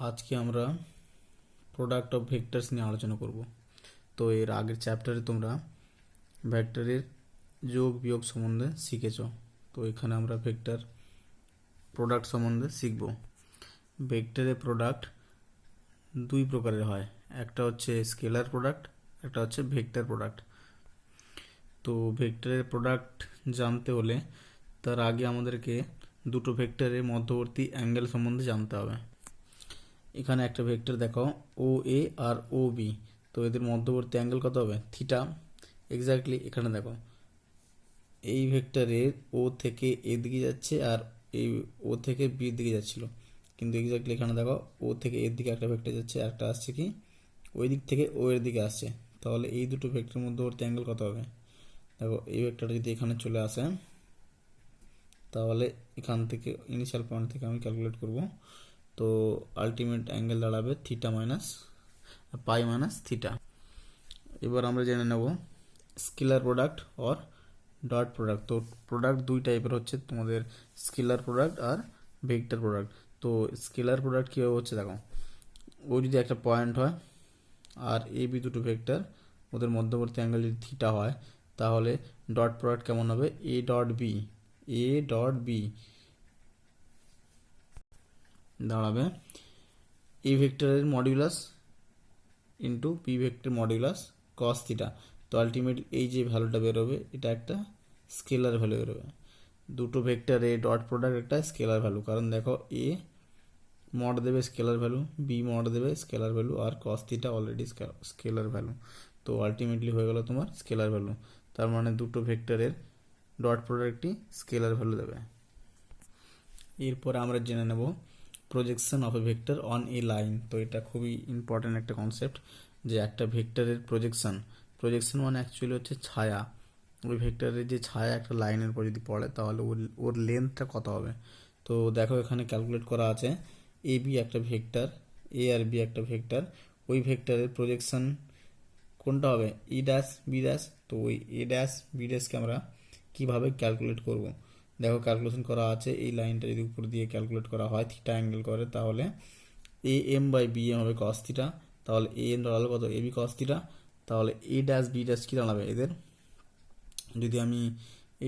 আজকে আমরা product of vectors নিয়ে আলোচনা করব। তো এর আগের চ্যাপ্টারে তোমরা ভেক্টরের যোগ বিয়োগ সম্বন্ধে শিখেছো। তো এখানে আমরা ভেক্টর প্রোডাক্ট সম্বন্ধে শিখব। ভেক্টরের প্রোডাক্ট দুই প্রকারের হয়, একটা হচ্ছে স্কেলার প্রোডাক্ট, একটা হচ্ছে ভেক্টর প্রোডাক্ট। তো ভেক্টরের প্রোডাক্ট জানতে হলে তার আগে আমাদেরকে দুটো ভেক্টরের মধ্যবর্তী অ্যাঙ্গেল সম্বন্ধে জানতে হবে। এখানে একটা ভেক্টর দেখো, ও এ আর ও বি, তো এদের মধ্যবর্তী অ্যাঙ্গেল কত হবে? থিটা। এক্স্যাক্টলি এখানে দেখো, এই ভেক্টরের ও থেকে এ দিকে যাচ্ছে আর এই ও থেকে বি দিকে যাচ্ছিল, কিন্তু এক্স্যাক্টলি এখানে দেখো ও থেকে এর দিকে একটা ভেক্টর যাচ্ছে, আর একটা আসছে কি ওই দিক থেকে ও এর দিকে আসছে। তাহলে এই দুটো ভেক্টরের মধ্যবর্তী অ্যাঙ্গেল কত হবে? দেখো, এই ভেক্টরটা যদি এখানে চলে আসে তাহলে এখান থেকে ইনিশিয়াল পয়েন্ট থেকে আমি ক্যালকুলেট করব, তো আলটিমেট অ্যাঙ্গেল দাঁড়াবে থিটা মাইনাস পাই মাইনাস থিটা। এবার আমরা জেনে নেব scalar product or dot product. তো প্রোডাক্ট দুই টাইপের হচ্ছে তোমাদের, স্কেলার প্রোডাক্ট আর ভেক্টর প্রোডাক্ট। তো স্কেলার প্রোডাক্ট কীভাবে হচ্ছে দেখো, ও যদি একটা পয়েন্ট হয় আর এ বি দুটো ভেক্টর, ওদের মধ্যবর্তী অ্যাঙ্গেল যদি থিটা হয়, তাহলে ডট প্রোডাক্ট কেমন হবে? এ dot b, a dot B দাঁড়াবে এ ভেক্টরের modulus into B vector modulus cos theta. তো আলটিমেট এই যে ভ্যালুটা বেরোবে এটা একটা স্কেলার ভ্যালু বেরোবে। দুটো ভেক্টর এ ডট প্রোডাক্ট একটা স্কেলার ভ্যালু, কারণ দেখো এ মড দেবে স্কেলার ভ্যালু, বি মড দেবে স্কেলার ভ্যালু, আর cos theta already scalar value. তো আলটিমেটলি হয়ে গেল তোমার স্কেলার ভ্যালু। তার মানে দুটো ভেক্টরের ডট প্রোডাক্টটি স্কেলার ভ্যালু দেবে। এরপরে আমরা জেনে নেব projection of A vector on a line. তো এটা খুবই ইম্পর্ট্যান্ট একটা কনসেপ্ট, যে একটা ভেক্টরের প্রজেকশন, প্রজেকশন মানে অ্যাকচুয়ালি হচ্ছে ছায়া। ওই ভেক্টরের যে ছায়া একটা লাইনের উপর যদি পড়ে তাহলে ওর লেন্থটা কত হবে। তো দেখো এখানে ক্যালকুলেট করা আছে, এ বি একটা ভেক্টর, এ আর বি একটা ভেক্টর, ওই ভেক্টরের প্রজেকশন কোনটা হবে? ই ড্যাশ বি ড্যাশ। তো ওই এ ড্যাশ বি ড্যাশকে আমরা কীভাবে ক্যালকুলেট করব? দেখো ক্যালকুলেশন করা আছে, এই লাইনটা যদি উপর দিয়ে ক্যালকুলেট করা হয় থিটা অ্যাঙ্গেল করে, তাহলে a m by b m হবে কস থিটা। তাহলে এ এম দাঁড়ালো কত? A b cos theta. তাহলে এ ড্যাশ বি ড্যাশ কী দাঁড়াবে এদের? যদি আমি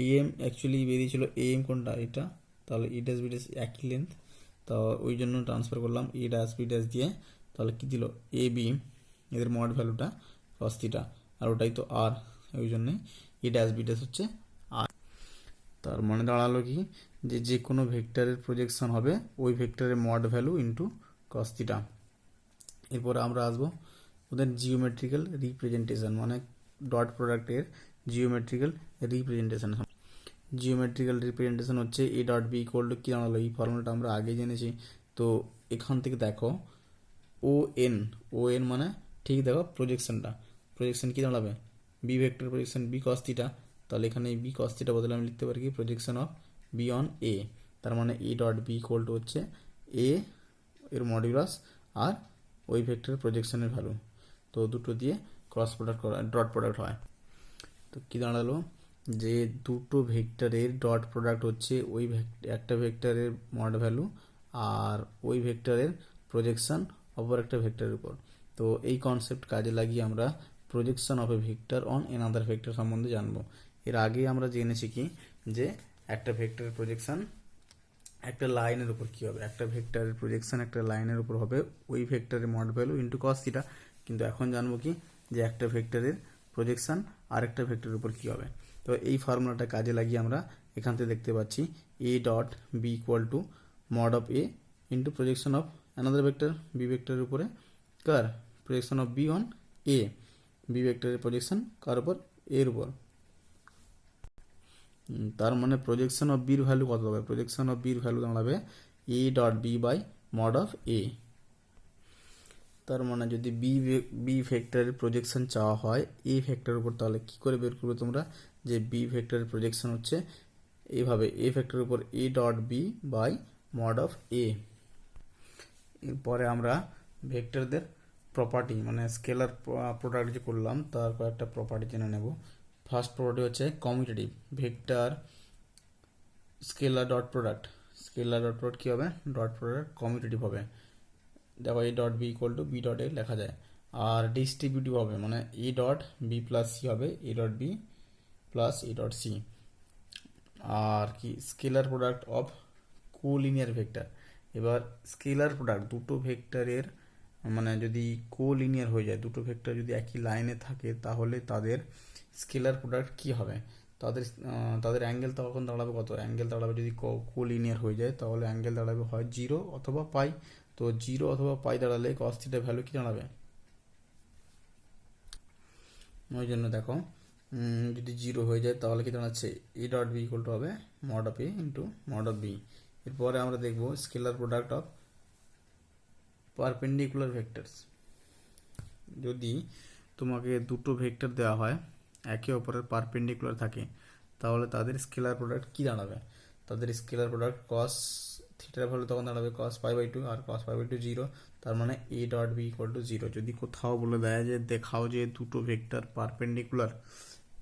এ এম অ্যাকচুয়ালি বেরিয়েছিল এ এম কোনটা? এটা। তাহলে ই ড্যাশ বি ড্যাশ একই লেন্থ, তো ওই জন্য ট্রান্সফার করলাম এ ড্যাশ বি ড্যাশ দিয়ে। তাহলে কী দিল? এ বি, এদের মড ভ্যালুটা কস থিটা, আর ওটাই তো আর, ওই জন্যে ই ড্যাশ বি ড্যাশ হচ্ছে আর। তার মানে দাঁড়ালো কি, যে যে কোনো ভেক্টরের প্রজেকশন হবে ওই ভেক্টরের mod value into cos theta. এরপরে আমরা আসবো ওদের জিওমেট্রিক্যাল রিপ্রেজেন্টেশন, মানে ডট প্রোডাক্টের জিওমেট্রিক্যাল রিপ্রেজেন্টেশন। জিওমেট্রিক্যাল রিপ্রেজেন্টেশন হচ্ছে A dot B equal to কী দাঁড়ালো? এই ফর্মুলাটা আমরা আগে জেনেছি। তো এখান থেকে দেখো ও এন, ও এন মানে ঠিক দেখো প্রজেকশনটা, প্রজেকশন কী দাঁড়াবে? B vector projection b cos theta. তাহলে এখানে এই বি কস থিটা বদলে আমি লিখতে পারি কি projection of B on a. তার মানে এ ডট বি ইকুয়াল টু হচ্ছে এ এর মডিউলাস আর ওই ভেক্টরের প্রজেকশনের ভ্যালু। তো দুটো দিয়ে ক্রস প্রোডাক্ট করা ডট প্রোডাক্ট হয়। তো কী দাঁড়ালো, যে দুটো ভেক্টরের ডট প্রোডাক্ট হচ্ছে ওই একটা ভেক্টরের মড ভ্যালু আর ওই ভেক্টরের প্রজেকশন অপর একটা ভেক্টরের উপর। তো এই কনসেপ্ট কাজে লাগিয়ে আমরা projection of A vector on another vector সম্বন্ধে জানবো। এর আগে আমরা জেনেছি কি, যে একটা ভেক্টরের প্রজেকশন একটা লাইনের উপর কী হবে, একটা ভেক্টরের প্রজেকশন একটা লাইনের উপর হবে ওই ভেক্টরের mod value into cos theta. কিন্তু এখন জানবো কি, যে একটা ভেক্টরের প্রজেকশন আরেকটা ভেক্টরের উপর কী হবে। তো এই ফর্মুলাটা কাজে লাগিয়ে আমরা এখান থেকে দেখতে পাচ্ছি A dot B equal to mod of A into projection of another vector B ভেক্টরের উপরে, কার projection of B on A, B ভেক্টরের প্রজেকশন কার উপর? এর উপর। তার মানে প্রজেকশন অফ বির ভ্যালু কত হবে? প্রজেকশন অফ বির ভ্যালু দাঁড়াবে A dot B by mod of A. তার মানে যদি বি ভেক্টরের প্রজেকশন চাওয়া হয় এ ভেক্টরের উপর, তাহলে কি করে বের করবে তোমরা, যে বি ভেক্টরের প্রজেকশন হচ্ছে এইভাবে এ ভেক্টরের উপর A dot B by mod of A. এরপরে আমরা ভেক্টরদের প্রপার্টি, মানে স্কেলার প্রোডাক্ট যে করলাম তার কয়েকটা প্রপার্টি জেনে নেব। ফার্স্ট প্রপার্টি হচ্ছে commutative. Vector scalar dot product, scalar dot product কী হবে? ডট প্রোডাক্ট কমিউটেটিভ হবে। দেখো A dot B equal to B dot A লেখা যায়। আর ডিস্ট্রিবিউটিভ হবে মানে এ ডট বি প্লাস সি হবে এ dot B plus A dot C. আর কি scalar product of collinear vector. এবার স্কেলার প্রোডাক্ট দুটো ভেক্টরের মানে যদি কোলিনিয়ার হয়ে যায়, দুটো ভেক্টর যদি একই লাইনে থাকে, তাহলে তাদের স্কেলার প্রোডাক্ট কি হবে? তাদের অ্যাঙ্গেল তখন দাঁড়াবে কত? অ্যাঙ্গেল দাঁড়াবে যদি কোলিনিয়ার হয়ে যায় তাহলে অ্যাঙ্গেল দাঁড়াবে হয় 0 অথবা পাই। তো 0 অথবা পাই দাঁড়ালে কস থিটা ভ্যালু কি দাঁড়াবে? ওই জন্য দেখো যদি 0 হয়ে যায় তাহলে কি দাঁড়াচ্ছে A dot B equal to হবে mod of A into mod of B. এরপরে আমরা দেখব scalar product of perpendicular vectors. যদি তোমাকে দুটো ভেক্টর দেওয়া হয় একে অপরের পারপেন্ডিকুলার থাকে, তাহলে তাদের স্কেলার প্রোডাক্ট কি দাঁড়াবে? তাদের স্কেলার প্রোডাক্ট কস থিটার ভ্যালু তখন দাঁড়াবে কস pi by 2 R cos pi by 2 0। তার মানে এ ডট বি ইকুয়াল টু 0। যদি কোথাও বলে দেয় যে দেখাও যে দুটো ভেক্টর পারপেন্ডিকুলার,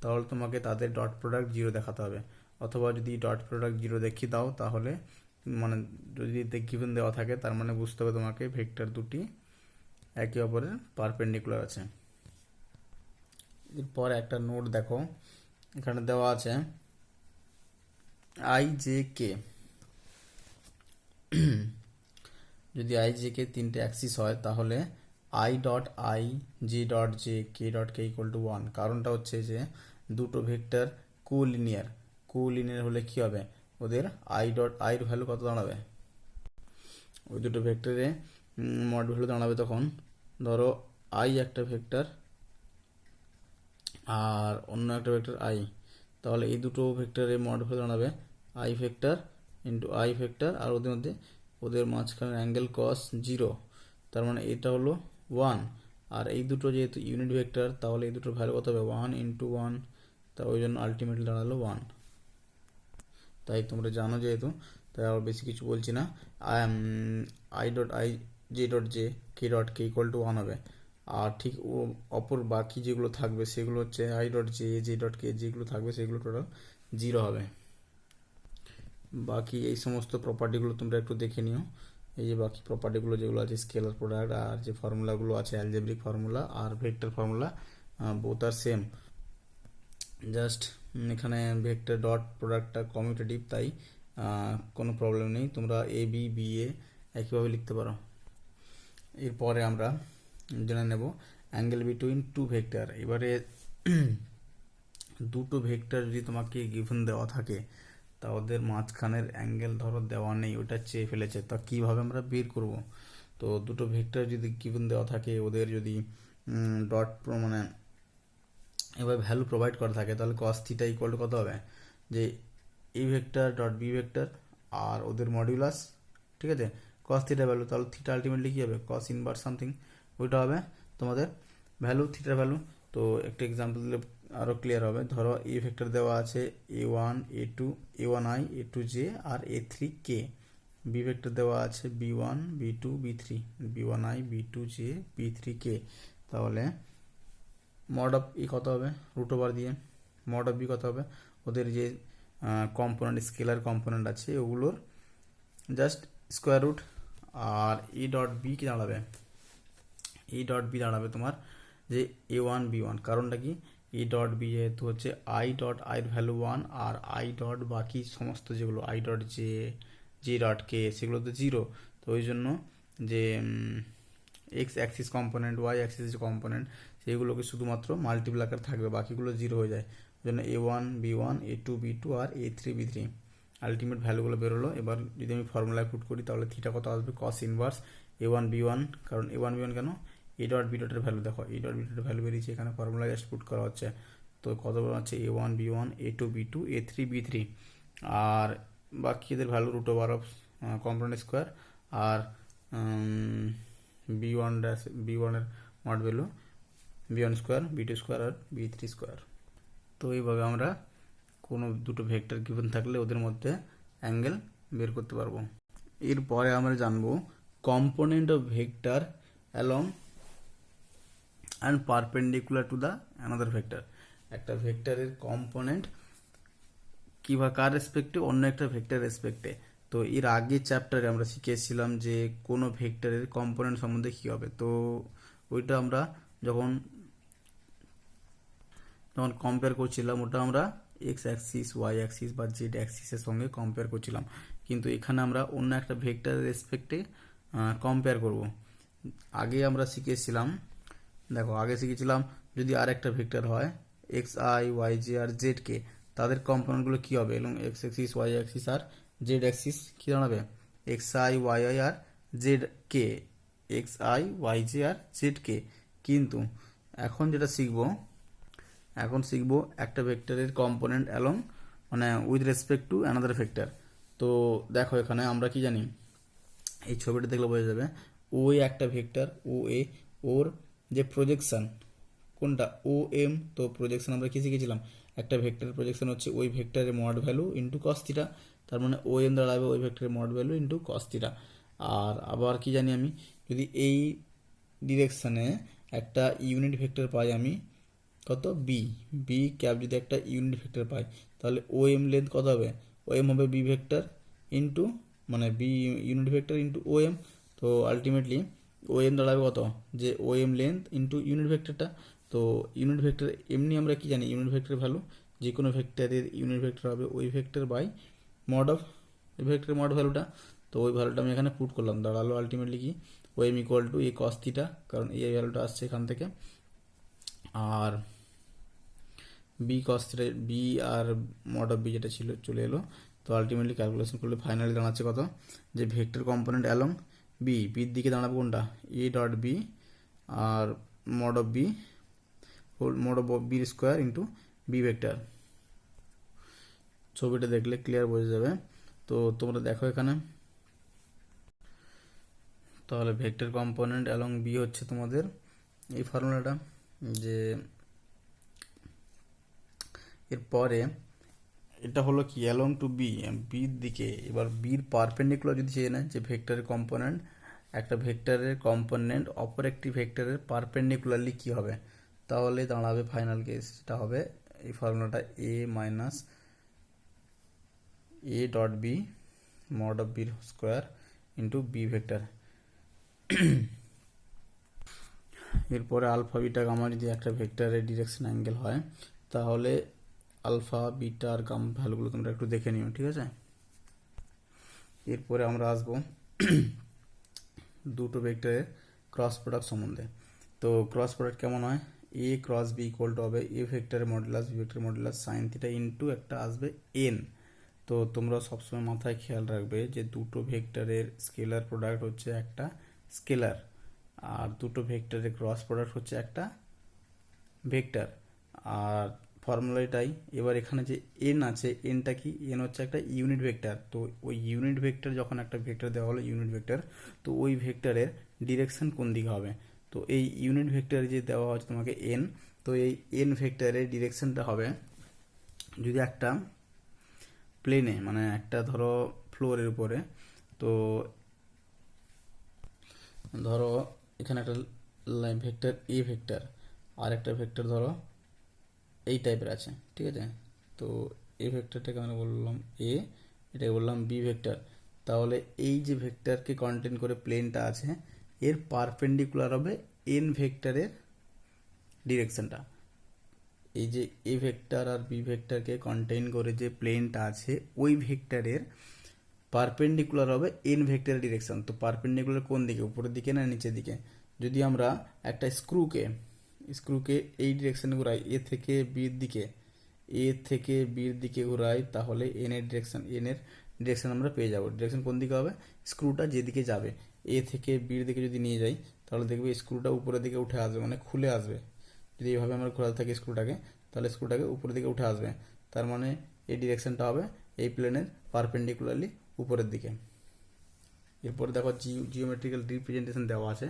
তাহলে তোমাকে তাদের ডট প্রোডাক্ট 0 দেখাতে হবে। অথবা যদি ডট প্রোডাক্ট 0 দেখিয়ে দাও তাহলে মানে যদি গিভেন দেওয়া থাকে তার মানে বুঝতে হবে তোমাকে ভেক্টর দুটি একে অপরের পারপেন্ডিকুলার আছে। এরপর একটা নোট দেখো, এখানে দেওয়া আছে আই জে কে। যদি আই জে কে তিনটে অ্যাক্সিস হয় তাহলে I dot I J dot J K dot K equal to 1। কারণটা হচ্ছে যে দুটো ভেক্টর কোলিনিয়ার। কোলিনিয়ার হলে কি হবে? ওদের আই ডট আইর ভ্যালু কত দাঁড়াবে? ওই দুটো ভেক্টরে মড ভ্যালু দাঁড়াবে তখন, ধরো আই একটা ভেক্টর আর অন্য একটা ভেক্টর আই, তাহলে এই দুটো ভেক্টরের মড ভ্যালু দাঁড়াবে i vector into i vector, আর ওদের মধ্যে ওদের মাঝখানের অ্যাঙ্গেল কস 0। তার মানে এটা হলো 1। আর এই দুটো যেহেতু ইউনিট ভেক্টর তাহলে এই দুটোর ভ্যালু কত হবে? 1 ইন্টু 1। তা ওই জন্য আলটিমেটলি দাঁড়ালো 1। তাই তোমরা জানো যেহেতু, তাই আর বেশি কিছু বলছি না। I dot I J dot J K dot K equal to 1 হবে। আর ঠিক অপর বাকি যেগুলো থাকবে সেগুলো হচ্ছে i dot j j dot k যেগুলো থাকবে সেগুলো টোটাল 0 হবে। বাকি এই সমস্ত প্রপার্টিগুলো তোমরা একটু দেখে নিও। এই যে বাকি প্রপার্টিগুলো যেগুলো আছে স্কেলার প্রোডাক্ট আর যে ফর্মুলাগুলো আছে অ্যালজেব্রিক ফর্মুলা আর ভেক্টর ফর্মুলা, বোথ আর সেম। জাস্ট এখানে ভেক্টর ডট প্রোডাক্টটা কমিউটেটিভ, তাই কোনো প্রবলেম নেই, তোমরা এ বি বি এ একইভাবে লিখতে পারো। এরপরে আমরা জেনে নেব অ্যাঙ্গেল বিটুইন টু ভেক্টর। এবারে দুটো ভেক্টর যদি তোমাকে গিভেন দেওয়া থাকে তা ওদের মাঝখানের অ্যাঙ্গেল ধরো দেওয়া নেই, ওটা চেয়ে ফেলেছে, তা কীভাবে আমরা বের করব? তো দুটো ভেক্টর যদি গিভেন দেওয়া থাকে ওদের যদি ডট মানে এবার ভ্যালু প্রোভাইড করা থাকে তাহলে কস থিটা ইকুয়াল টু কত হবে? যে এই ভেক্টর ডট বি ভেক্টর আর ওদের মডিউলাস, ঠিক আছে, কস থিটা ভ্যালু, তাহলে থিটা আলটিমেটলি কী হবে? কস ইনভার্স সামথিং, ওইটা হবে তোমাদের ভ্যালু থিটার ভ্যালু। তো একটা এক্সাম্পল দিলে আরও ক্লিয়ার হবে। ধরো এই ভেক্টর দেওয়া আছে a1 a2 a1i a2j আর a3k। বি ভেক্টর দেওয়া আছে b1 b2 b3 b1i b2j b3k। তাহলে মড অফ ই কত হবে? রুট ওভার দিয়ে মড অফ বি কত হবে? ওদের যে কম্পোনেন্ট স্কেলার কম্পোনেন্ট আছে ওগুলোর জাস্ট স্কোয়ার রুট। আর ই ডট বি কি দাঁড়াবে? ই ডট বি দাঁড়াবে তোমার যে a1 b1। কারণটা কি? ই ডট বি যেহেতু হচ্ছে আই ডট আইয়ের ভ্যালু 1 আর আই ডট বাকি সমস্ত যেগুলো i dot j j dot k সেগুলো তো 0। তো ওই জন্য যে X axis component Y axis component সেইগুলোকে শুধুমাত্র মাল্টিপল আকার থাকবে, বাকিগুলো 0 হয়ে যায়। ওই জন্য a1 b1 a2 b2 আর a3 b3 আলটিমেট ভ্যালুগুলো বেরোলো। এবার যদি আমি ফর্মুলায় পুট করি তাহলে থিটা কত আসবে? Cos inverse a1 b1। কারণ a1 b1 কেন? এ ডট বি ডটের ভ্যালু দেখো, এ ডট বি ডটের ভ্যালু বেরিয়েছে, এখানে ফর্মুলা জাস্ট পুট করা হচ্ছে। তো কত হচ্ছে? a1 b1 a2 b2 a3 b3। আর বাকি এদের value root over of component square আর b1 b1 এর mod value b1 square b2 square আর b3 স্কোয়ার। তো এইভাবে আমরা কোনো দুটো ভেক্টর গিভেন থাকলে ওদের মধ্যে অ্যাঙ্গেল বের করতে পারবো। এরপরে আমরা জানবো component of vector along and perpendicular to the another vector. একটা ভেক্টরের কম্পোনেন্ট কিংবা কার রেসপেক্টে? অন্য একটা ভেক্টর রেসপেক্টে। তো এর আগের চ্যাপ্টারে আমরা শিখেছিলাম যে কোনো ভেক্টরের কম্পোনেন্ট সম্বন্ধে কী হবে। তো ওইটা আমরা যখন যখন কম্পেয়ার করছিলাম ওটা আমরা এক্স অ্যাক্সিস ওয়াই অ্যাক্সিস বা জেড অ্যাক্সিসের সঙ্গে কম্পেয়ার করছিলাম, কিন্তু এখানে আমরা অন্য একটা ভেক্টরের রেসপেক্টে কম্পেয়ার করব। আগে আমরা শিখেছিলাম, দেখো আগে শিখেছিলাম যদি আর একটা ভেক্টর হয় এক্স আই ওয়াই জে আর জেড কে, তাদের কম্পোনেন্টগুলো কী হবে এবং এক্স অ্যাক্সিস ওয়াই অ্যাক্সিস আর জেড অ্যাক্সিস কী দাঁড়াবে এক্স আই ওয়াই আই আর Z k, X i Y j আর জেড কে। কিন্তু এখন যেটা শিখবো, এখন শিখবো একটা ভেক্টরের কম্পোনেন্ট অ্যালং মানে with respect to another vector. তো দেখো এখানে আমরা কি জানি, এই ছবিটা দেখলে বোঝা যাবে ও এ একটা ভেক্টর ও এ, ওর যে প্রজেকশন কোনটা ও এম, তো প্রজেকশন আমরা কি শিখেছিলাম একটা ভেক্টরের প্রজেকশন হচ্ছে ওই ভেক্টরের mod value into cos theta, তার মানে ও এম দাঁড়াবে ওই ভেক্টরের mod value into cos theta. আর আবার কি জানি আমি, যদি এই ডিরেকশানে একটা ইউনিট ভেক্টর পাই আমি কত বি, বি ক্যাপ যদি একটা ইউনিট ভেক্টর পাই তাহলে ও এম লেন্থ কত হবে, ও এম হবে বি ভেক্টর ইন্টু মানে বি ইউনিট ভেক্টর ইন্টু ও এম। তো আলটিমেটলি ও এম দাঁড়াবে কত, যে ও এম লেন্থ ইন্টু ইউনিট ভেক্টরটা। তো ইউনিট ভেক্টর এমনি আমরা কি জানি ইউনিট ভেক্টর ভ্যালু, যে কোনো ভেক্টরের ইউনিট ভেক্টর হবে ওই ভেক্টর বাই মড অফ ওই ভেক্টরের মড ভ্যালুটা। তো ওই ভ্যালুটা আমি এখানে পুট করলাম, দাঁড়ালো আলটিমেটলি কি ও এম ইকুয়াল টু এই কস থিটা, কারণ এই ভ্যালুটা আসছে এখান থেকে, আর বি কস থিটা বি আর মড অফ বি যেটা ছিল চলে এলো। তো আলটিমেটলি ক্যালকুলেশন করলে ফাইনালি দাঁড়াচ্ছে কত, যে ভেক্টর কম্পোনেন্ট অ্যালং বি, বির দিকে দাঁড়াবে কোনটা এ ডট বি আর mod of b whole mod of বির স্কোয়ার ইন্টু বি ভেক্টর। ছবিটা দেখলে ক্লিয়ার বোঝা যাবে। তো তোমরা দেখো এখানে, তাহলে ভেক্টর কম্পোনেন্ট অ্যালং বি হচ্ছে তোমাদের এই ফর্মুলাটা, যে এরপরে এটা হলো কি অ্যালং টু বি, বির দিকে এবার বির পারপেন্ডিকুলার যদি চেয়ে নেয় যে ভেক্টরের কম্পোনেন্ট একটা ভেক্টরের কম্পোনেন্ট অপর একটি ভেক্টরের পারপেন্ডিকুলারলি কি হবে, তাহলে দাঁড়াবে ফাইনাল কেস যেটা হবে এই ফর্মুলাটা A minus A dot B mod of বির স্কোয়ার ইন্টু বি ভেক্টর। এরপরে আলফা বিটা গামা যদি একটা ভেক্টরের ডিরেকশন অ্যাঙ্গেল হয় তাহলে আলফা বিটা আর গামা ভ্যালুগুলো তোমরা একটু দেখে নিও, ঠিক আছে। এরপরে আমরা আসবো দুটো ভেক্টরের ক্রস প্রোডাক্ট সম্বন্ধে। তো ক্রস প্রোডাক্ট কেমন হয়, এ ক্রস বি ইকুয়াল টু হবে এ ভেক্টরের মডুলাস বি ভেক্টরের মডুলাস সাইন থিটা ইন্টু একটা আসবে এন। তো তোমরা সবসময় মাথায় খেয়াল রাখবে যে দুটো ভেক্টরের স্কেলার প্রোডাক্ট হচ্ছে একটা স্কেলার, আর দুটো ভেক্টরের ক্রস প্রোডাক্ট হচ্ছে একটা ভেক্টর। আর ফর্মুলাটাই এবার এখানে যে এন আছে, এনটা কি, এন হচ্ছে একটা ইউনিট ভেক্টর। তো ওই ইউনিট ভেক্টর যখন একটা ভেক্টর দেওয়া হলো ইউনিট ভেক্টর, তো ওই ভেক্টরের ডিরেকশন কোন দিকে হবে, তো এই ইউনিট ভেক্টর যে দেওয়া হচ্ছে তোমাকে এন, তো এই এন ভেক্টরের ডিরেকশনটা হবে যদি একটা প্লেনে মানে একটা ধরো ফ্লোরের উপরে, তো ধরো এখানে একটা ভেক্টর এ ভেক্টর আর একটা ভেক্টর ধরো এই টাইপের আছে, ঠিক আছে। তো এ ভেক্টরটাকে আমরা বললাম এ, এটাকে বললাম বি ভেক্টর। তাহলে এই যে ভেক্টরকে কন্টেন করে প্লেনটা আছে এর পারপেন্ডিকুলার হবে এন ভেক্টরের ডিরেকশনটা। এই যে এ ভেক্টর আর বি ভেক্টরকে কন্টেইন করে যে প্লেনটা আছে ওই ভেক্টরের পারপেন্ডিকুলার হবে এন ভেক্টরের ডিরেকশন। তো পারপেন্ডিকুলার কোন দিকে, উপরের দিকে না নিচের দিকে। যদি আমরা একটা স্ক্রুকে এই ডিরেকশনে ঘুরাই এ থেকে বির দিকে, এ থেকে বির দিকে ঘুরাই, তাহলে এনের ডিরেকশন আমরা পেয়ে যাবো। ডিরেকশন কোন দিকে হবে, স্ক্রুটা যেদিকে যাবে এ থেকে বির দিকে যদি নিয়ে যাই তাহলে দেখবে স্ক্রুটা উপরের দিকে উঠে আসবে, মানে খুলে আসবে। যদি এইভাবে আমরা ঘোরাতে থাকি স্ক্রুটাকে তাহলে স্ক্রুটাকে উপরের দিকে উঠে আসবে, তার মানে এই ডিরেকশনটা হবে এই প্লেনের পারপেন্ডিকুলারলি উপরের দিকে। এরপরে দেখো জিওমেট্রিক্যাল রিপ্রেজেন্টেশন দেওয়া আছে,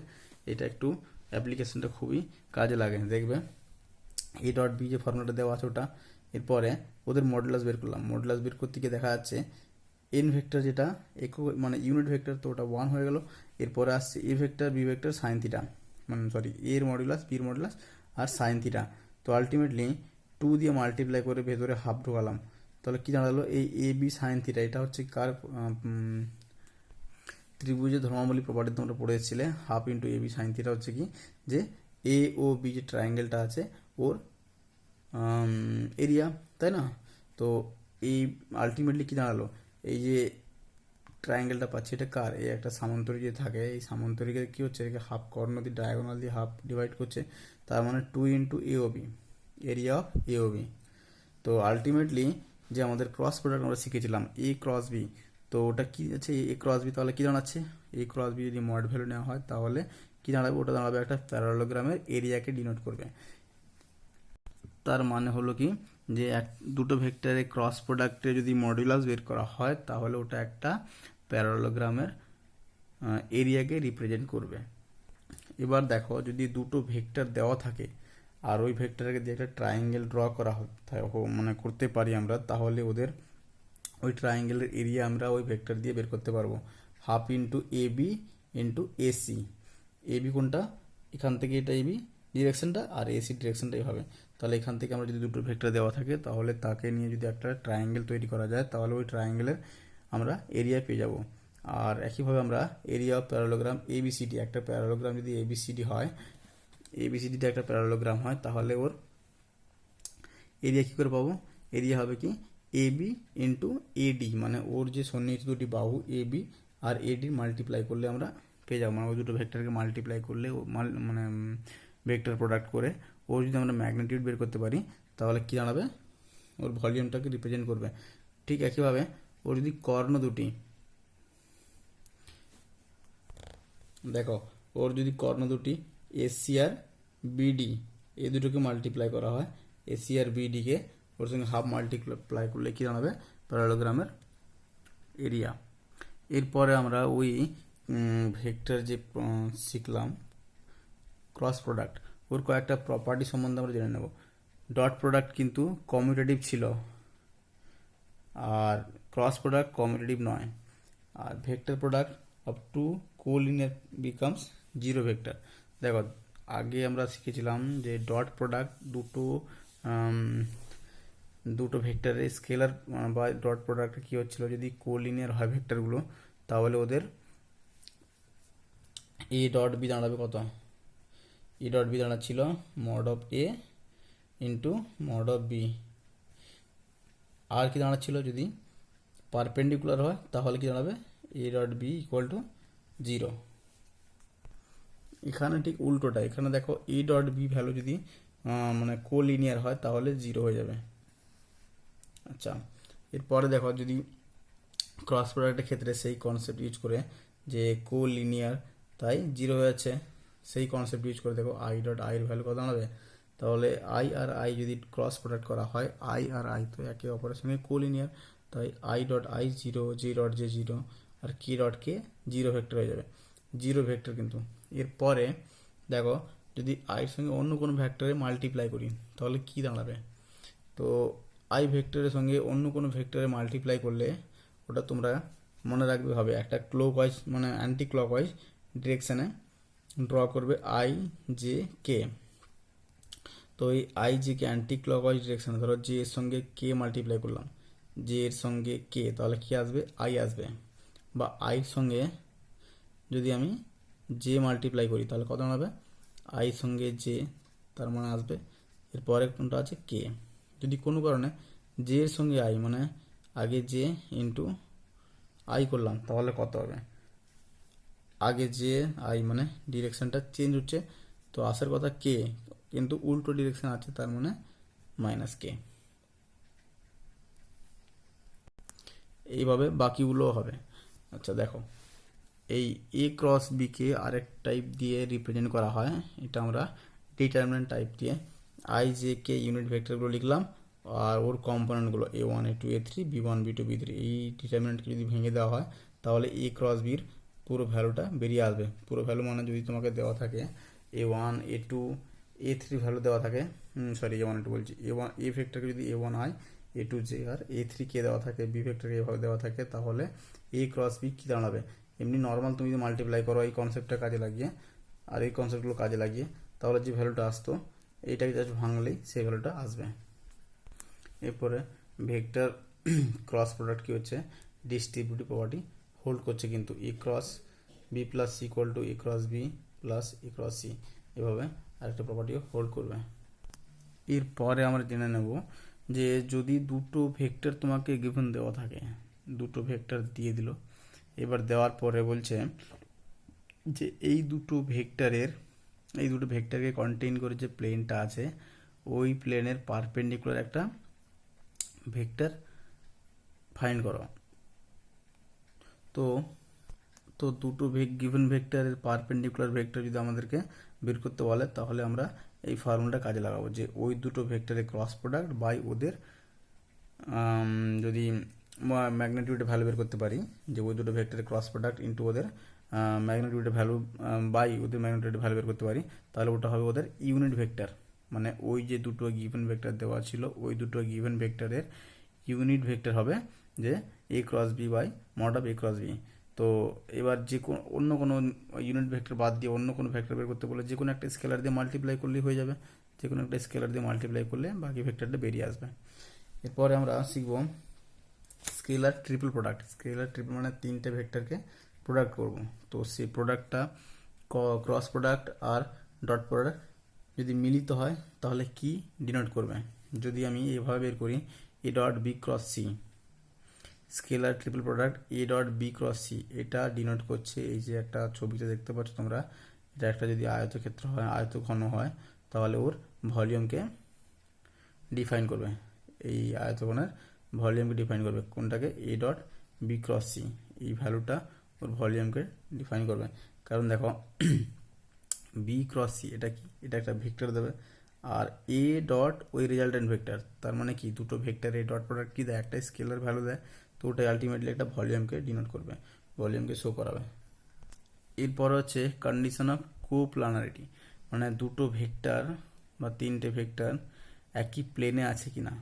এটা একটু অ্যাপ্লিকেশনটা খুবই কাজে লাগে, দেখবে এ ডট বি যে ফর্মুলাটা দেওয়া আছে ওটা। এরপরে ওদের মডুলাস বের করলাম, মডুলাস বের করতে গিয়ে দেখা যাচ্ছে এন ভেক্টর যেটা মানে ইউনিট ভেক্টর, তো ওটা 1 হয়ে গেল। এরপরে আসছে a vector b vector sine theta, মানে সরি এর মডুলাস বির মডুলাস আর সাইন থিটা। তো আলটিমেটলি 2 দিয়ে মাল্টিপ্লাই করে ভেতরে হাফ ঢোকালাম, তাহলে কি দাঁড়ালো, এই এ বি সাইন থিটা এটা হচ্ছে কার ত্রিভুজের ধর্মাবলী প্রপার্টি তোমরা পড়েছিলে, half into A B sine theta হচ্ছে কি যে এ ও বি যে ট্রায়াঙ্গেলটা আছে ওর এরিয়া, তাই না? তো এই আলটিমেটলি কি দাঁড়ালো, এই যে ট্রায়াঙ্গেলটা পাচ্ছি এটা কার, এই একটা সামান্তরিক যে থাকে এই সামান্তরিকের কি হচ্ছে, এটাকে হাফ কর্ণ দিয়ে ডায়াগোনাল দিয়ে হাফ ডিভাইড করছে, তার মানে 2 into a o b, area of a o b. তো আলটিমেটলি যে আমাদের ক্রস প্রোডাক্ট আমরা শিখেছিলাম এ ক্রস বি, তো ওটা কি আছে এ ক্রস বি, তাহলে কি দাঁড়াচ্ছে এ ক্রস বি যদি মড ভ্যালু নেওয়া হয় তাহলে কি দাঁড়াবে, ওটা দাঁড়াবে একটা প্যারালোগ্রামের এরিয়াকে ডিনোট করবে। তার মানে হলো কি যে দুটো ভেক্টরের ক্রস প্রোডাক্টে যদি মডুলাস বের করা হয় তাহলে ওটা একটা প্যারালোগ্রামের এরিয়াকে রিপ্রেজেন্ট করবে। এবার দেখো যদি দুটো ভেক্টর দেওয়া থাকে আর ওই ভেক্টরকে দিয়ে একটা ট্রায়াঙ্গেল ড্র করা মানে করতে পারি আমরা, তাহলে ওদের ওই ট্রায়াঙ্গেলের এরিয়া আমরা ওই ভেক্টর দিয়ে বের করতে পারবো, half into A B into AC. A B কোনটা, এখান থেকে এটা এবি ডিরেকশনটা আর এসি ডিরেকশনটা এইভাবে। তাহলে এখান থেকে আমরা যদি দুটো ভেক্টর দেওয়া থাকে তাহলে তাকে নিয়ে যদি একটা ট্রায়াঙ্গেল তৈরি করা যায় তাহলে ওই ট্রায়াঙ্গেলের আমরা এরিয়া পেয়ে যাব। আর একইভাবে আমরা এরিয়া অফ প্যারালোগ্রাম এবিসিডি, একটা প্যারালোগ্রাম যদি এবিসিডি হয়, এবিসিডিটা একটা প্যারালোগ্রাম হয়, তাহলে ওর এরিয়া কী করে পাবো, এরিয়া হবে কি এ বি ইন্টু এডি, মানে ওর যে সন্নিহিত দুটি বাহু A B R eddy multiply করলে আমরা পেয়ে যাবো, মানে ওই দুটো ভেক্টরকে মাল্টিপ্লাই করলে মানে ভেক্টর প্রোডাক্ট করে ওর যদি আমরা ম্যাগনিটিউড বের করতে পারি তাহলে কী দাঁড়াবে, ওর ভলিউমটাকে রিপ্রেজেন্ট করবে। ঠিক একইভাবে ওর যদি কর্ণ দুটি, দেখো ওর যদি কর্ণ দুটি এসি আর বিডি এই দুটোকে মাল্টিপ্লাই করা হয়, এসি আর বিডিকে ওর সঙ্গে হাফ মাল্টিপ্লাই করলে কী দাঁড়াবে, প্যারালোগ্রামের এরিয়া। এরপরে আমরা ওই ভেক্টর যে শিখলাম ক্রস প্রোডাক্ট, ওর কয়েকটা প্রপার্টি সম্বন্ধে আমরা জেনে নেব। ডট প্রোডাক্ট কিন্তু কমিউটেটিভ ছিল আর ক্রস প্রোডাক্ট কমিউটেটিভ নয়, আর vector product up to collinear becomes zero vector. দেখো আগে আমরা শিখেছিলাম যে ডট প্রোডাক্ট দুটো ভেক্টরের স্কেলার বা ডট প্রোডাক্ট কী হচ্ছিল, যদি কোলিনিয়ার হয় ভেক্টরগুলো তাহলে ওদের এ ডট বি দাঁড়াবে কত, ই ডট বি দাঁড়াচ্ছিল mod of A into mod of B. আর কি দাঁড়াচ্ছিল যদি পারপেন্ডিকুলার হয় তাহলে কি দাঁড়াবে A dot B equal to 0। এখানে ঠিক উল্টোটা, এখানে দেখো এ ডট বি ভ্যালু যদি মানে কোলিনিয়ার হয় তাহলে 0 হয়ে যাবে। আচ্ছা এরপরে দেখো যদি ক্রস প্রোডাক্টের ক্ষেত্রে সেই কনসেপ্ট ইউজ করে যে কোলিনিয়ার তাই 0 হয়ে যাচ্ছে, সেই কনসেপ্ট ইউজ করে দেখো আই ডট আই এর ভ্যালু কত দাঁড়াবে, তাহলে আই আর আই যদি ক্রস প্রোডাক্ট করা হয় আই আর আই তো একে অপরের সঙ্গে কোলিনিয়ার, তাই i dot i 0, j dot j 0 আর কে ডট কে 0 ভেক্টর হয়ে যাবে, 0 ভেক্টর কিন্তু। এরপরে দেখো যদি আইয়ের সঙ্গে অন্য কোনো ভেক্টরে মাল্টিপ্লাই করি তাহলে কি দাঁড়াবে, তো আই ভেক্টরের সঙ্গে অন্য কোনো ভেক্টরে মাল্টিপ্লাই করলে ওটা তোমরা মনে রাখবে হবে একটা ক্লকওয়াইজ মানে অ্যান্টি ক্লকওয়াইজ ডিরেকশানে ড্র করবে আই জে কে। তো এই i j k anti clockwise ডিরেকশানে ধরো জে এর সঙ্গে কে মাল্টিপ্লাই করলাম, জে এর সঙ্গে কে তাহলে কি আসবে আই আসবে, বা আইয়ের সঙ্গে যদি আমি জে মাল্টিপ্লাই করি তাহলে কত দাঁড়াবে আইয়ের সঙ্গে জে, তার মানে আসবে এরপরে কোনটা আছে কে। যদি কোনো কারণে জে এর সঙ্গে আই মানে আগে জে ইন্টু আই করলাম তাহলে কত হবে, আগে জে আই মানে ডিরেকশানটা চেঞ্জ হচ্ছে তো আসার কথা কে কিন্তু উল্টো ডিরেকশান আছে তার মানে মাইনাস কে। এইভাবে বাকিগুলোও হবে। আচ্ছা দেখো এই এ ক্রস বিকে আরেক টাইপ দিয়ে রিপ্রেজেন্ট করা হয়, এটা আমরা ডিটারমিনেন্ট টাইপ দিয়ে আই জে কে ইউনিট ভেক্টরগুলো লিখলাম আর ওর কম্পোনেন্টগুলো A1 A2 A3 B1 B2 B3 এই ডিটারমিনেন্টকে যদি ভেঙে দেওয়া হয় তাহলে এ ক্রস বির পুরো ভ্যালুটা বেরিয়ে আসবে। পুরো ভ্যালু মানে যদি তোমাকে দেওয়া থাকে A1 A2 A3 ভ্যালু দেওয়া থাকে, সরি A1 A2 বলছি, A1 এ ভেক্টরকে যদি A1 I A2 J R A3 কে দেওয়া থাকে, বি ভেক্টরকে এভাবে দেওয়া থাকে তাহলে এ ক্রস বি কী দাঁড়াবে, এমনি নর্মাল তুমি যদি মাল্টিপ্লাই করো এই কনসেপ্টটা কাজে লাগিয়ে আর এই কনসেপ্টগুলো কাজে লাগিয়ে তাহলে যে ভ্যালুটা আসতো এইটাকে জাস্ট ভাঙলেই সেই ভ্যালুটা আসবে। এরপরে ভেক্টর ক্রস প্রোডাক্ট কি হচ্ছে, ডিস্ট্রিবিউটিভ প্রপার্টি হোল্ড করছে, কিন্তু A cross B plus C equal to A cross B plus A cross C, এভাবে আরেকটা প্রপার্টিও হোল্ড করবে। এরপরে আমরা জেনে নেব যে যদি দুটো ভেক্টর তোমাকে গিভেন দেওয়া থাকে, দুটো ভেক্টর দিয়ে দিল, এবার দেওয়ার পরে বলছে যে এই দুটো ভেক্টরকে কন্টেইন করে যে প্লেনটা আছে ওই প্লেনের পারপেন্ডিকুলার একটা ভেক্টর ফাইন্ড করো। তো তো দুটো গিভেন ভেক্টরের পারপেন্ডিকুলার ভেক্টর যদি আমাদেরকে বের করতে বলে, তাহলে আমরা এই ফর্মুলাটা কাজে লাগাবো যে ওই দুটো ভেক্টরের ক্রস প্রোডাক্ট বাই ওদের যদি ম্যাগনিটিউডের ভ্যালু বের করতে পারি, যে ওই দুটো ভেক্টরের ক্রস প্রোডাক্ট ইন্টু ওদের ম্যাগনিটিউডের ভ্যালু বাই ওদের ম্যাগনিটিউডের ভ্যালু বের করতে পারি, তাহলে ওটা হবে ওদের ইউনিট ভেক্টর। মানে ওই যে দুটো গিভেন ভেক্টর দেওয়া ছিল ওই দুটো গিভেন ভেক্টরের ইউনিট ভেক্টর হবে যে A cross B by mod of A cross B. তো এবার যে অন্য কোনো ইউনিট ভেক্টর বাদ দিয়ে অন্য কোনো ভেক্টর বের করতে বলে যে কোনো একটা স্কেলার দিয়ে মাল্টিপ্লাই করলেই হয়ে যাবে, যে কোনো একটা স্কেলার দিয়ে মাল্টিপ্লাই করলে বাকি ভেক্টরটা বেরিয়ে আসবে। এরপরে আমরা শিখব scalar triple product. Scalar triple মানে তিনটে ভেক্টরকে প্রোডাক্ট করব। তো সেই প্রোডাক্টটা ক্রস প্রোডাক্ট আর ডট প্রোডাক্ট যদি মিলিত হয় তাহলে কি ডিনোট করবে। যদি আমি এভাবে বের করি a dot b cross c, scalar triple product a dot b cross c, এটা ডিনোট করছে এই যে একটা ছবিতে দেখতে পাচ্ছ তোমরা, এটা একটা যদি আয়তক্ষেত্র হয়, আয়তঘন হয়, তাহলে ওর ভলিউমকে ডিফাইন করবে, এই আয়তঘনের ভলিউমকে ডিফাইন করবে কোনটাকে, a dot b cross c, এই ভ্যালুটা ওর ভলিউমকে ডিফাইন করবে। কারণ দেখো বি ক্রস সি এটা কি, এটা একটা ভেক্টর দেবে, আর এ ডট ওই রেজাল্টেন্ট ভেক্টর, তার মানে কি দুটো ভেক্টর এ ডট প্রোডাক্ট কি দেয়, একটা স্কেলার ভ্যালু দেয়, তো ওটাই আলটিমেটলি একটা ভলিউমকে ডিনোট করবে, ভলিউমকে শো করাবে। এরপর হচ্ছে কন্ডিশন অফ কোপ্লানারিটি, মানে দুটো ভেক্টর বা তিনটে ভেক্টর একই প্লেনে আছে কিনা,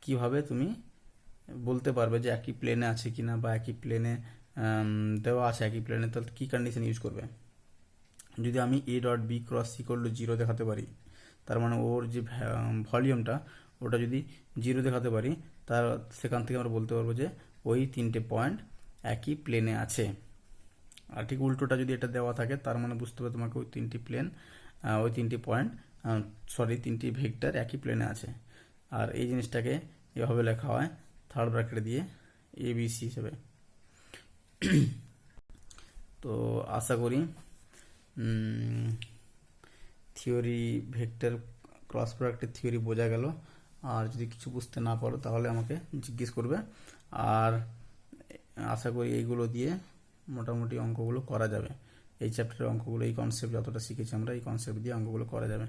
কিভাবে তুমি বলতে পারবে যে একই প্লেনে আছে কিনা বা একই প্লেনে দেওয়া আছে একই প্লেনে, তাহলে কী কন্ডিশন ইউজ করবে। যদি আমি a dot b cross c করলে 0 দেখাতে পারি, তার মানে ওর যে ভলিউমটা ওটা যদি 0 দেখাতে পারি, তার সেখান থেকে আমরা বলতে পারবো যে ওই তিনটে পয়েন্ট একই প্লেনে আছে। আর ঠিক উল্টোটা যদি এটা দেওয়া থাকে, তার মানে বুঝতে হবে তোমাকে ওই তিনটি প্লেন, ওই তিনটি পয়েন্ট, তিনটি ভেক্টর একই প্লেনে আছে। আর এই জিনিসটাকে এভাবে লেখা হয় থার্ড ব্র্যাকেট দিয়ে এ বি সি হিসেবে। তো আশা করি থিওরি ভেক্টর ক্রস প্রোডাক্টের থিওরি বোঝা গেল। আর যদি কিছু বুঝতে না পারো তাহলে আমাকে জিজ্ঞেস করবে। আর আশা করি এইগুলো দিয়ে মোটামুটি অঙ্কগুলো করা যাবে, এই চ্যাপ্টারের অঙ্কগুলো, এই কনসেপ্ট যতটা শিখেছি আমরা এই কনসেপ্ট দিয়ে অঙ্কগুলো করা যাবে।